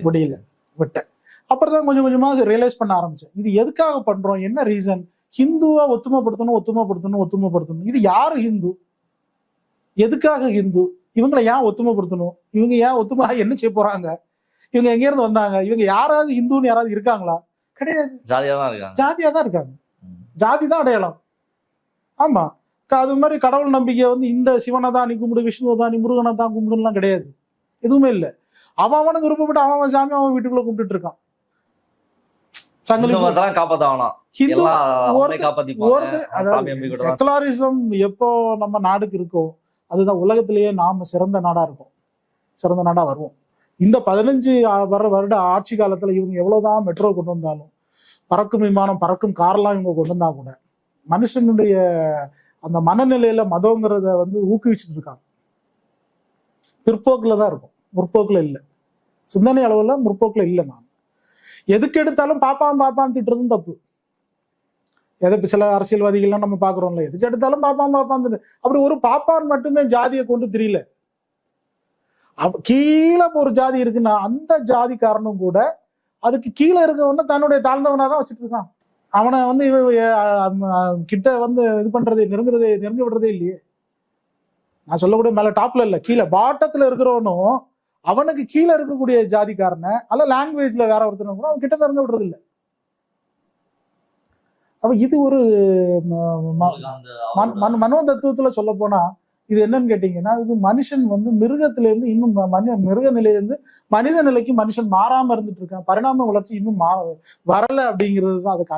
முடியல, விட்டேன். அப்புறம் தான் கொஞ்சம் கொஞ்சமா ரியலைஸ் பண்ண ஆரம்பிச்சேன். இது எதுக்காக பண்றோம், என்ன ரீசன்? ஹிந்துவா ஒத்துமைப்படுத்தணும். இது யாரு ஹிந்து? எதுக்காக ஹிந்து? இவங்களை ஏன் ஒத்துமைப்படுத்தணும்? இவங்க ஏன் ஒத்துமை என்ன செய்ய போறாங்க? இவங்க எங்க இருந்து வந்தாங்க? இவங்க யாராவது ஹிந்துன்னு யாராவது இருக்காங்களா? கிடையாது. ஜாதியா தான் இருக்காங்க. ஜாதி தான் அடையாளம். ஆமா, அது மாதிரி கடவுள் நம்பிக்கை வந்து இந்த சிவனை தான் நீ கும்பிடு, விஷ்ணுவை தான் நீ, முருகனை தான் கும்பிடுலாம் கிடையாது. எதுவுமே இல்லை. அவனுக்கு விருப்பப்பட்டு அவன் சாமி அவன் வீட்டுக்குள்ள கும்பிட்டு இருக்கான். செக்குலரிசம் எப்போ நம்ம நாடுக்கு இருக்கோ அதுதான் உலகத்திலேயே நாம சிறந்த நாடா இருக்கும், சிறந்த நாடா வருவோம். இந்த 15 வருட ஆட்சி காலத்துல இவங்க எவ்வளவுதான் மெட்ரோ கொண்டு வந்தாலும், பறக்கும் விமானம், பறக்கும் கார்லாம் இவங்க கொண்டு வந்தா கூட மனுஷனுடைய அந்த மனநிலையில மதங்கிறத வந்து ஊக்குவிச்சுட்டு இருக்காங்க. பிற்போக்குல தான் இருக்கும், முற்போக்குல இல்லை. சிந்தனை அளவுல முற்போக்குல இல்லை. நான் எதுக்கு எடுத்தாலும் பாப்பான் திட்டுறதும் தப்பு. எதை சில அரசியல்வாதிகள்லாம் நம்ம பாக்குறோம்ல, எதுக்கு எடுத்தாலும் பாப்பான் அப்படி ஒரு பாப்பான் மட்டுமே ஜாதியை கொண்டு தெரியல. கீழே ஒரு ஜாதி இருக்குன்னா அந்த ஜாதிக்காரனும் கூட அதுக்கு கீழே இருக்கவன தன்னுடைய தாழ்ந்தவனாதான் வச்சுட்டு இருக்கான். அவனை வந்து கிட்ட வந்து இது பண்றதே நெருங்க விடுறதே இல்லையே. நான் சொல்லக்கூடிய மேல டாப்ல இல்ல, கீழே பாட்டத்துல இருக்கிறவனும் அவனுக்கு கீழே இருக்கக்கூடிய ஜாதிக்காரனை அல்ல லாங்குவேஜ்ல வேற ஒருத்தனும் கூட அவன் கிட்ட நெருங்க விடுறது இல்லை. அப்ப இது ஒரு மனோ தத்துவத்துல சொல்ல போனா இது என்னன்னு கேட்டீங்கன்னா, இது மனுஷன் வந்து மிருகத்துல இருந்து இன்னும் மிருக நிலையிலிருந்து மனித நிலைக்கு மனுஷன் மாறாம இருந்துட்டு இருக்கான். பரிணாம வளர்ச்சி இன்னும் வரல அப்படிங்கிறது தான் அதை காட்டு.